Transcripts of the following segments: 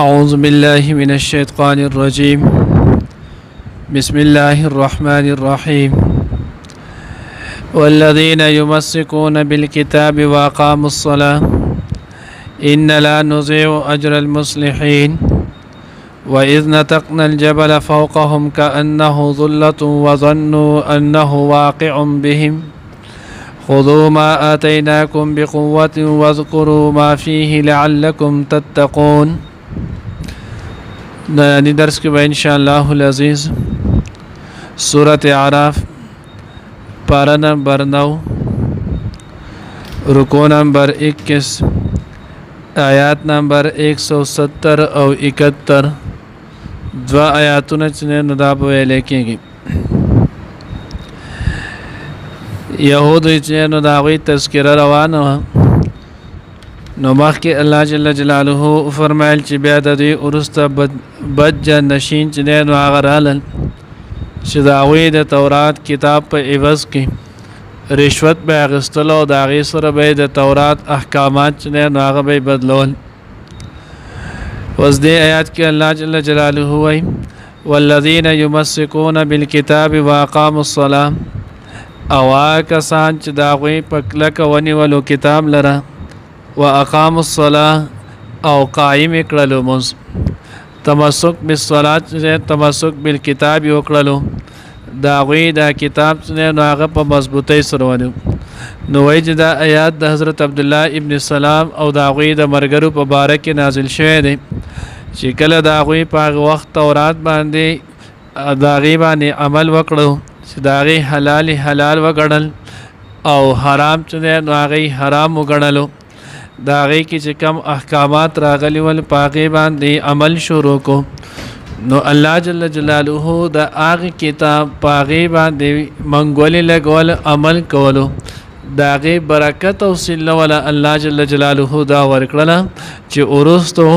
أعوذ بالله من الشيطان الرجيم بسم الله الرحمن الرحيم والذين يمسكون بالكتاب وأقاموا الصلاة إن لا نضيع أجر المصلحين وإذ نتقنا الجبل فوقهم كأنه ظلة وظنوا أنه واقع بهم خذوا ما آتيناكم بقوة واذكروا ما فيه لعلكم تتقون. نانی درس کې به ان شاء الله العزیز سورۃ اعراف پارہ نمبر 9 رکوع نمبر 21 آیات نمبر 170 او 71 دوا آیاتونه چې نه دا په ویل کېږي. یهود چې نو دا غوي تذکرہ روانه نو مخکې الله جل جلاله فرمایل چې بیا د دې ورسته بد جنشین چې نو هغه رالل چې د هغوی د تورات کتاب په عوض کې رشوت به اخیستل او د هغې سره به د تورات احکامات چې نو هغه به بدلول. اوس دې آیات کې الله جل جلاله وایي والذین یمسکون بالکتاب واقاموا الصلاة او هغه کسان چې د هغوی په کلکه ونیولو کتاب لره واقاموا الصلاة او قائم کړلو مونږ تمسک بالصلاة تمسک بالکتاب وکړلو دا غوی دا کتاب نو هغه په مضبوطی سره ونیو. نو وایي چې دا آیات د حضرت عبدالله ابن سلام او دا غوی د مرګرو په باره کې نازل شوی دی چې کله دا غوی په هغه وخت تورات باندې د هغې باندې عمل وکړو چې د هغې حلال وګڼل او حرام چې دی نو هغې حرام وګڼلو. دا غي کې چې کم احکامات راغلي ول پاغي باندې عمل شروع کو نو الله جل جلاله دا هغه کتاب پاغي باندې منګول لګول عمل کولو دا غي برکت او سله ولا الله جل جلاله دا ورکړه چې اورستو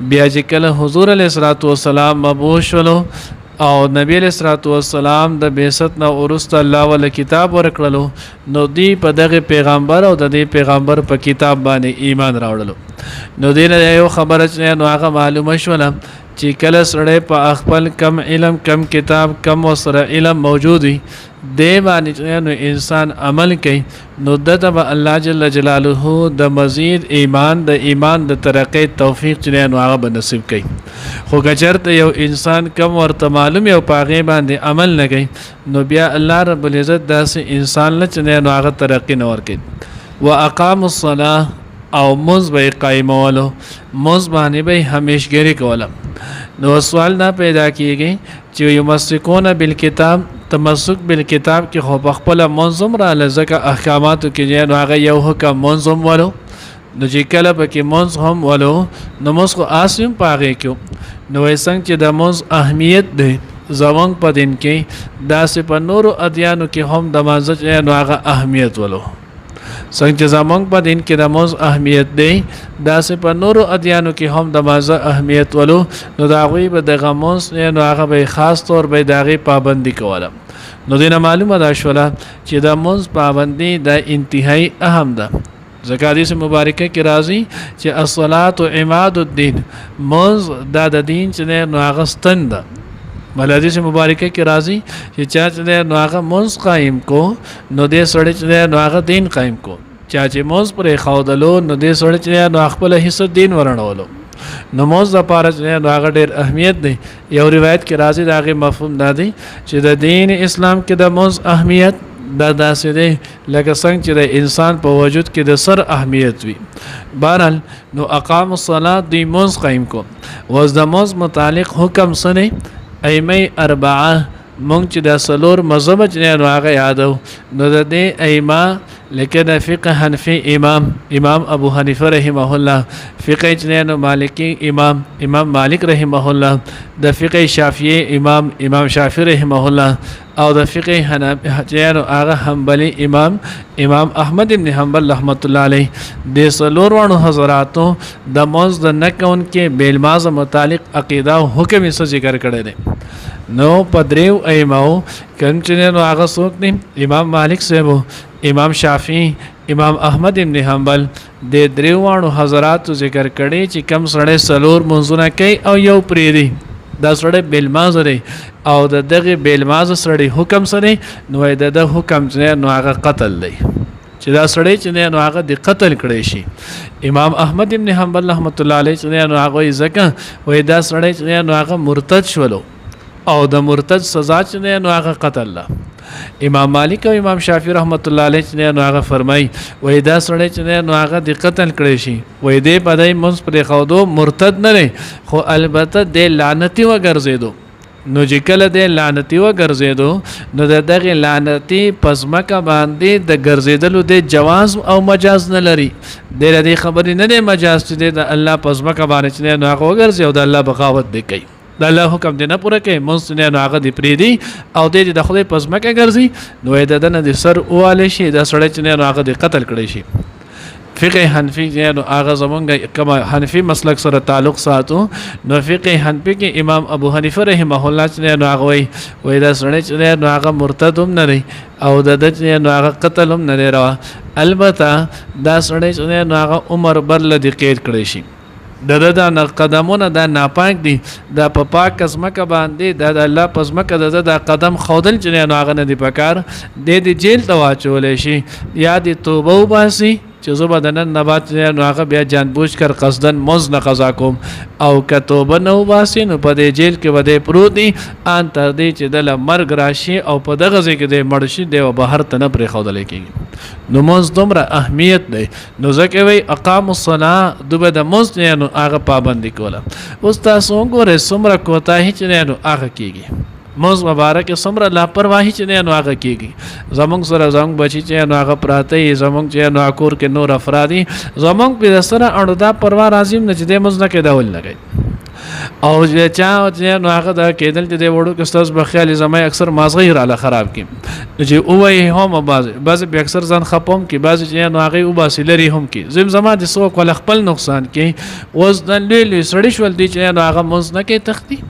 بیا چې کله حضور علیه الصلاۃ والسلام مبعوث ولو او نبی علیہ الصلوۃ والسلام د بعثت نه ورسته الله ول کتاب ورکړلو نو دی په دغه پیغمبر او د دې پیغمبر په کتاب باندې ایمان راوړلو. نو دین یو خبره چې نو هغه معلومه شوله چې کله سړی په خپل کم علم کم کتاب کم وسره علم موجود وي دی باندې نو انسان عمل کوي نو دته به الله جل جلاله د مزید ایمان د ترقی توفیق چې نو هغه به نصیب کوي. خو کچرته یو انسان کم ورته معلوم یو پاغه باندې عمل نه کوي نو بیا الله رب العزت داسې انسان نه چې نو هغه ترقی نه ورکوي. واقاموا الصلاة او مز به قائمولو مز باندې به همیشګری کوله. نو سوال نه پیدا کیږي چې یمسکون بالکتاب تمسک بالکتاب کې خو بخپل منظم را لزکه احکاماتو کې نو هغه یو حکم منظم ولو نو چې کله پکې منظ هم ولو نو موږ خو اسیم پاغه کېو نو څنګه چې د منظ اهمیت دی زمونږ په دین کې داسې په نورو ادیانو کې هم د مانځ نو هغه اهمیت ولو څنګه چې زمونږ په دین کې د منځ اهمیت دی داسې په نورو ادیانو کې هم د منځ اهمیت ولو نو د هغوی به دغه منځ نو هغه به خاص طور به د هغې پابندي کوله. نو دینه معلومه دا شوله چې د منځ پابندي د انتهایی اهم ده ځکه حدیث مبارکه کې راځي چې الصلاة عماد الدین منځ دا د دین چې نو هغه ستن ده. بل حدیث مبارکه کې راځي چې چا چې نو هغه منځ قائم کو نو دې سړی چې نو هغه دین قائم کو چا چې منځ پرې خودلو نو دې سړی چې نو خپل حصہ دین ورنولو. نو منځ د پاره چې نو هغه ډېر اهمیت دی. یو روایت کې راځي دا هغه مفهوم دا دی چې د دین اسلام کې د منځ اهمیت دا داسې دی لکه څنګه چې د انسان په وجود کې د سر اهمیت وي. بهرحال نو اقام الصلاة دی منځ قائم کو وز د منځ متعلق حکم سنه ائمه اربعه مونږ چې د سلور مذهب چې نو هغه یادو نو د دې ائمه لیکن فقه حنفی امام ابو حنیفه رحمه الله فقه چې نو مالکی امام مالک رحمه الله د فقه شافعی امام شافعی رحمه الله او د فقه حنفی نو هغه حنبلی امام احمد ابن حنبل رحمت الله علیه د سلور ورونو حضراتو د منځ د نکون کې بیل ماز متعلق عقیده او حکم یې ذکر کړی دی. نو پدریو ایمو کم چې نو هغه څوک دی امام مالک صاحب امام شافعی امام احمد ابن حنبل د دریوانو حضرات ذکر کړي چې کم سړی سلور منځونه کوي او یو پریری دا سړی بیلماز دی او د دغه بیلماز سړی حکم سره نو د حکم چې نو هغه قتل دی چې دا سړی چې نو هغه د قتل کړي شي امام احمد ابن حنبل رحمت الله علیه چې نو هغه ځکه وای دا سړی چې نو هغه مرتد شولو او د مرتد سزا چې نو هغه قتل لا امام مالک او امام شافعی رحمت الله علیه چې نو هغه فرمای وای دا سړی چې نو هغه د قتل کړي شي وای دې پدای منځ پر خودو مرتد نه لري خو البته د لعنتی وګرځیدو نو چې کله د لعنتی وګرځیدو نو دغه لعنتی پزماکه باندې د ګرځیدلو د جواز او مجاز نه لري د دې خبرې نه د مجاز چې د الله پزماکه باندې چې نو هغه وګرځي او د الله بغاوت دی کوي د الله حکم دی نه پوره کوي مونږ نه هغه دی پریدي او د خدای پزماکه ګرځي نو د نه د سر اواله شي د سړی چې نه هغه دی قتل کړي شي فقه حنفی نو هغه زمونږ کما حنفی مسلک سره تعلق ساتو نو فقه حنفی کې امام ابو حنیفه رحمه الله چې نو هغه وای دا سړی چې نو هغه مرتد هم نه دی او د نو هغه قتل هم نه دی روا البته دا سړی چې نو هغه عمر برله دی قید کړي شي د قدمونه دا ناپاک دي دا په پاک قسمه باندې د الله پزمکه د قدم خودل چې نو هغه نه دی پکار د جیل ته واچول شي یا د توبه وباسي چې زه به د نن نه بعد نو هغه بیا جانبوج کر قصدن مزد نه قضا کوم او که توبه نه وباسي نو په دې جیل کې به دی پروت دی ان تر دې چې دله مرګ راشي او په دغه ځای کې دی مړ شي دی بهر ته نه پرېښودلی کېږي نو مونځ دومره اهمیت دی نو ځکه وایي اقام الصلاه دوی د مونځ نو هغه پابندي کوله اوس تاسو وګورئ څومره کوتاهي چې نو هغه کېږي موز مبارک څومره لاپرواهي چې نو هغه کېږي زمونږ سره زمونږ بچي چې نو هغه پراته یي زمونږ چې نو کور کې نور افرادي زمونږ په سره اړو دا پروا راځم نه چې د مز نه کېدول لګي او چې نو هغه دا کېدل چې د وړو کې ستاسو بخیال زمای اکثر مازغه را خراب کی چې اوه هم بعض به اکثر ځان خپوم کی بعض چې نو هغه او باسلري هم کی زمزمه د سو کول خپل نقصان کی اوس د لیل سړی شول دي چې نو هغه مز نه کې تختی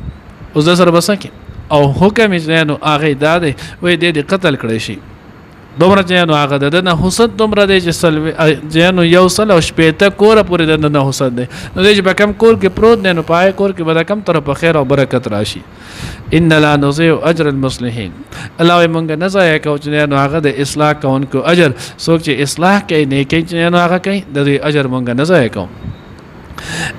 اوس د سره بسکه او حکم یې نو هغه داده وای د قتل کړي شي دومره چې نو هغه د نه حسد دومره دی چې سلوي جنو یو سل او شپېته کور پورې د نه حسد دی نو چې په کم کور کې پروت دی نو پای کور کې به کم تر په خیر او برکت راشي ان لا نضيع اجر المصلحين الله مونږ نه ځای کو چې نو هغه د اصلاح کوونکو اجر څوک چې اصلاح کوي نیکی چې نو هغه کوي د اجر مونږ نه ځای کوو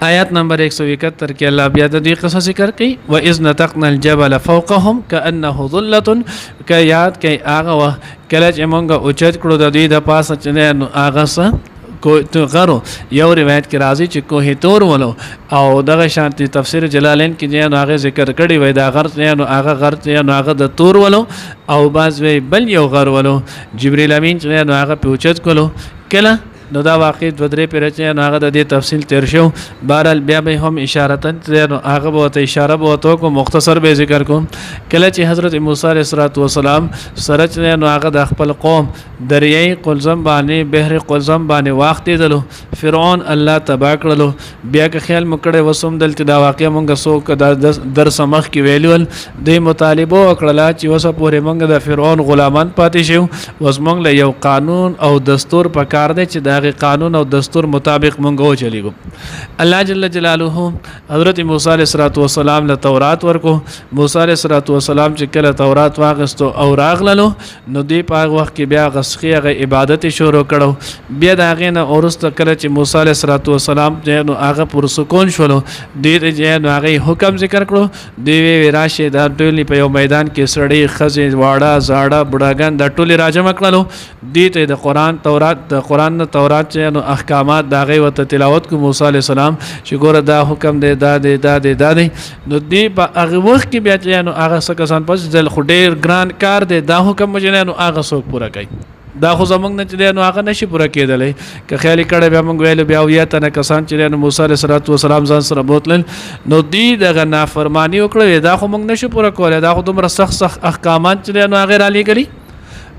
آیات نمبر 171 کې الله بیا د دې قصه ذکر کوي و اذ نتقنا الجبل فوقهم كانه ظله کې یاد کې هغه کله چې مونږه اوچت کړو د دې د پاسه چې هغه سره کو تو غرو یو روایت کې راځي چې کوه تور ولو او دغه شانتي تفسیر جلالین کې هغه ذکر کړي وای دا غر نو هغه د تور ولو او باز وی بل یو غر ولو جبرئیل امین چې هغه پوچت کولو کله نو دا واقع دو درې پیر چې نو هغه د دې تفصیل تیر شو بهرال بیا به هم اشاره نو هغه به ته اشاره به تو کو مختصر به ذکر کوم کله چې حضرت موسی علیه السلام سره چې نو هغه د خپل قوم دریای قلزم باندې بحر قلزم باندې وخت دیدلو فرعون الله تبا کړلو بیا که خیال مکړه وسوم دلته دا واقع مونږ سو د درس مخ کې ویلول د مطالبه وکړه چې وسه پورې مونږ د فرعون غلامان پاتې شو وس مونږ له یو قانون او دستور په کار دی چې هغه قانون او دستور مطابق مونږ چلیږو الله جل جلاله حضرت موسی علیه السلام له تورات ورکو موسی علیه السلام چې کله تورات واغستو او راغللو نو دی په وخت کې بیا غسخیغه عبادت شروع کړو بیا دا غینه اورست کله چې موسی علیه السلام نو هغه پر سکون شولو دی چې نو هغه حکم ذکر کړو دی وی راشه دا ټولي په یو میدان کې سړی خزي واړه زاړه بډاګان دا ټولي راجم کړلو دی ته د قران تورات د قران تورات چې نو احکامات دا غي وت تلاوت کو موسی عليه السلام چې ګوره دا حکم دی دا دی نو دی په هغه وخت کې بیا چې نو هغه څه کسان پس ځل خډیر ګران کار دی دا حکم مجنه نو هغه څوک پورا کوي دا خو زمونږ نه چې نو هغه نشي پورا کېدلی که خیال کړه بیا موږ ویل بیا ویا ته کسان چې نو موسی عليه السلام ځان سره بوتل نو دی دغه نافرمانی وکړه دا خو موږ نشي پورا کولای دا خو دومره سخت احکامات چې نو هغه را لګري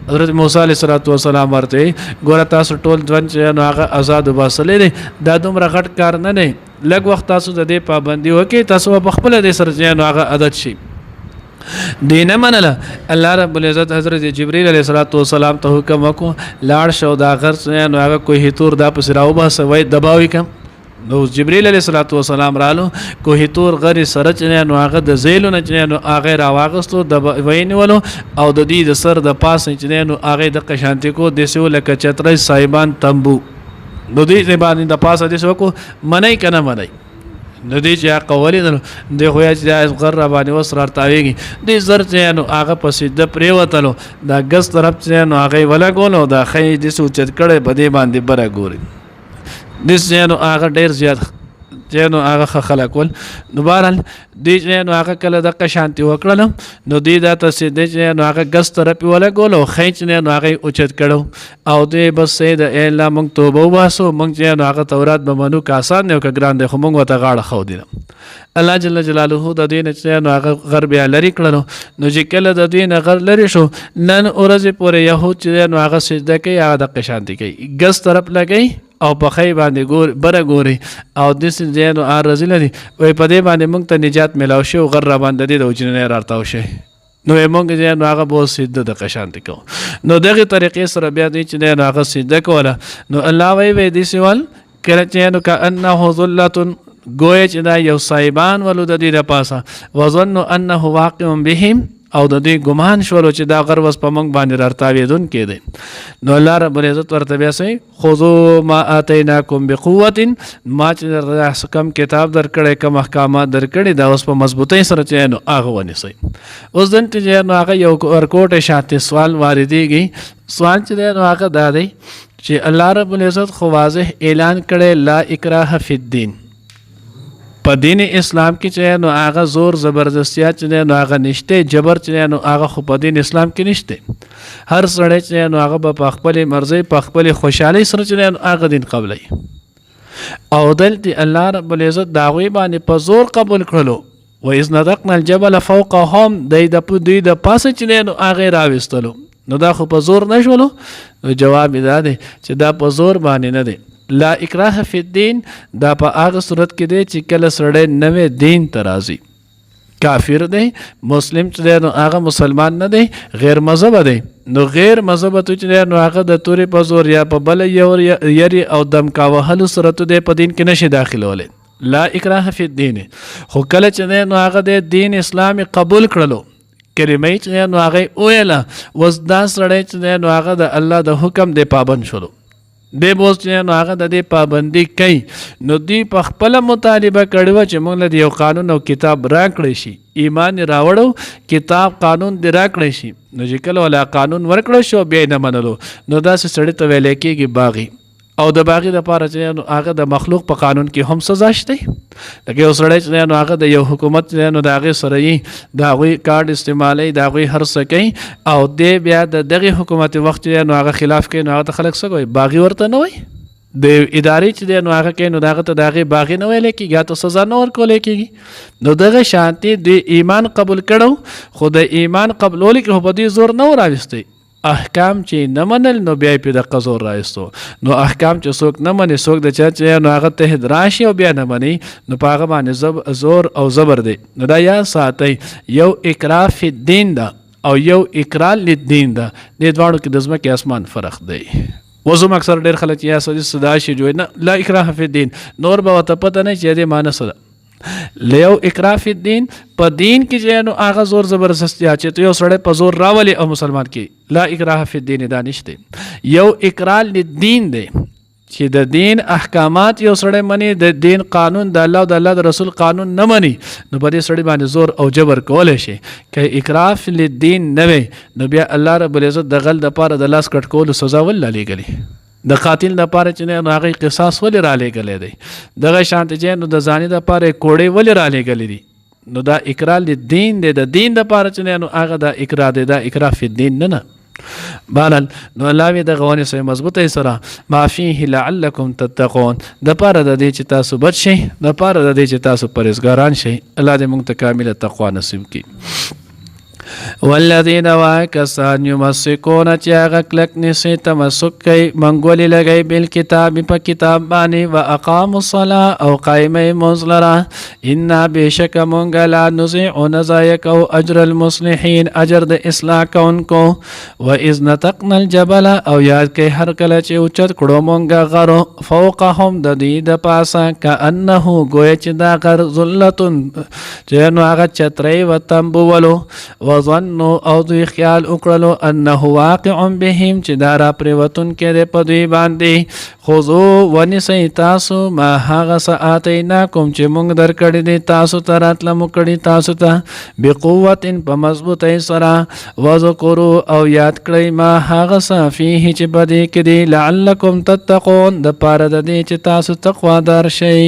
حضرت موسی علیه السلام ورته ګوره تاسو ټول ځوان چې نو هغه آزاد وباسلې دي دا دومره غټ کار نه دی لږ وخت تاسو د دې پابندي وکړئ تاسو په خپل د سر چې نو هغه عادت شي دینه منله الله رب العزت حضرت جبرئیل علیه السلام ته حکم وکړو لاړ شو دا غر نو هغه کوه تور دا پس راوباسه وای دباوي کم نو جبرئیل علیه السلام رالو کوه تور غر سره چې نو هغه د زیلو نه چې نو هغه راواغستو د وینولو او د دې د سر د پاسه چې نو هغه د قشانتی کو دسو لکه چترې صاحبان تنبو نو دې باندې د پاسه دسو کو منای کنه منای نو دې چې قولی نو د خو چې غر را باندې وسر تاویږي دې زر چې نو هغه پسې د پریوتلو دا ګس طرف چې نو هغه ولا ګولو دا خې دې سوچت کړي بده باندې برا ګوري دې چې نو هغه ډیر زیات چې نو هغه خلک ول نو بهرحال دې چې نو هغه کله د قشانتی وکړل نو دې دا ته دې چې نو هغه ګس طرف ولا ګولو خې چې نو هغه اوچت کړو او دې بس سید الا مونږ توبه واسو مونږ چې نو هغه تورات به منو کاسان نه ک ګران دې خو مونږ وته غاړه خو دي الله جل جلاله د دین چې نو هغه غرب لري کړلو نو چې کله د دین غر لري شو نن اورځ پورې يهود چې نو هغه سجده کوي هغه د قشانتی کوي ګس طرف لګي او په خی باندې ګور بره ګوري او د سې نو ارزل دي وای په دې باندې مونږ ته نجات ملاو شو غر را باندې د وجنه راتاو شي نو مونږ چې نو هغه بو سجده د قشانتی کو نو دغه طریقې سره بیا دې چې نو هغه سجده کوله نو الله وی دې سوال کله چې نو کانه ذلت گویا چې دا یو صایبان ولو د دې د پاسه وظن انه واقع بهم او د دې ګمان شولو چې دا غر وس په موږ باندې راتاویدون کېده نو الله رب العزت ورته بیا سي خذوا ما اتیناکم بقوه ما چې کم کتاب درکړې کم احکامات درکړې دا اوس په مضبوطی سره چې نو هغه ونیسي اوس دن چې نو هغه یو ورکوټه شاته سوال واردېږي سوال چې نو هغه دا دی چې الله رب العزت خو واضح اعلان کړي لا اکراه فی الدین په دین اسلام کې چې نو هغه زور زبردستیا چې نو هغه نشته جبر چې نو هغه خو په دین اسلام کې نشته هر سړی چې نو هغه په خپل مرزي په خپل خوشحالي سره چې نو هغه دین قبلای او دلته الله رب العزت داوی باندې په زور قبول کړلو و اذ نذقنا الجبل فوقهم د پاسه چې نو هغه راوستلو نو دا خو په زور نشولو نو جواب دا دی چې دا په زور باندې نه دی لا اکراه فی الدین دا په هغه صورت کې دی چې کله سړی نوې دین ته راځي کافر دی مسلم چې دی نو هغه مسلمان نه دی غیر مذهب دی نو غیر مذهب ته چې دی نو هغه د تورې په زور یا په بل یری او دمکا وهلو صورت دی په دین کې نشي داخلولی لا اکراه فی الدین خو کله چې دی نو هغه د دین اسلامي قبول کړلو کلمه چې نو هغه ویله وس دا سړی چې دی نو هغه د الله د حکم دی پابند شولو دی بوس چې نو هغه د دې پابندي کوي نو دی په خپل مطالبه کړو چې موږ له یو قانون او کتاب راکړی شي ایمان راوړو کتاب قانون دی راکړی شي نو چې کله ولا قانون ورکړو شو بیا نه منلو نو دا سړی ته ویل کېږي باغی او د باغی لپاره چې نو هغه د مخلوق په قانون کې هم سزا شته لکه یو سړی چې نو هغه د یو حکومت نو د هغه سره یې د هغوی کارډ استعمالي د هغوی هر څه کوي او دی بیا د دغه حکومت وخت نو هغه خلاف کوي نو هغه ته خلک څه کوي باغی ورته نه وایي د ادارې چې نو هغه کوي نو دغه ته د هغې باغی نه ویلی کېږي یا ته سزا نه ورکولی کېږي نو دغه شانتي د ایمان قبول کړو خو د ایمان قبلولو کې خو په دې زور نه راوستی احکام چې نه منل نو بیا په د قزور راایستو نو احکام چې څوک نه مني څوک د چا چې نو هغه ته راشي او بیا نه مني نو په هغه باندې زور او زبر دی نو دا یا ساتي یو اکراه فی الدین دا او یو اکراه للدین دا دې دواړو کې د ځمکې اسمان فرق دی وزم اکثر ډېر خلک یا صدا شي جوړ نه لا اکراه فی الدین نور به ورته پته نه چې دې معنی څه ده لیو اکراه فی الدین په دین کې چې نو هغه زور زبردستیا چې ته یو سړی په زور راولي او مسلمان کې لا اکراه فی الدین دا نشته یو اکراه للدین دی چې د دین احکامات یو سړی مني د دین قانون د الله او د الله د رسول قانون نه مني نو په دې سړی باندې زور او جبر کولی شي که اکراه للدین نه وي نو بیا الله رب العزت د غل دپاره د لاس کټ کولو سزا ولې رالیږلي د قاتل دپاره چې نو هغې قصاص ولې رالیږلی دی دغه شانته چې نو د زاني دپاره کوړې ولې رالیږلی دي نو دا اکراه للدین دی د دین دپاره چې نو هغه دا اکراه دی دا اکراه فی الدین نه بهرحال نو الله وی دغه ونې سره مضبوطی سره ما فیه لعلکم تتقون دپاره د دې چې تاسو بچ شئ دپاره د دې چې تاسو پرهیزګاران شئ الله دې موږ ته کامله تقوا نصیب کړي والذین واکسان یمسکون چې هغه کلک نیسي تمسک کوي منګولې لګوي بالکتاب په کتاب باندې و اقاموا الصلاة او قایمه لمونځ لره انا بېشکه مونږ لا نضیع نه ضایع کوو اجر المصلحین اجر د اصلاح کوونکو و اذ نطقنا الجبل او یاد کوي هر کله چې اوچت کړو مونږ غرو فوقهم د دوی د پاسه کأنه ګویا چې دا غر ذلتون چې نو هغه چترۍ و تمبولو وظنوا او دوی خیال وکړلو انه واقع بهم چې دا را پریوتون کې دی په دوی باندې خذوا ونیسئ تاسو ما هغه څه آتیناکم چې موږ درکړي دي تاسو ته راتله مو کړي تاسو ته بقوت په مضبوطۍ سره وذکروا او یاد کړئ ما هغه څه فیه چې په دې کې دي لعلکم تتقون د پاره د دې چې تاسو تقوا دار شئ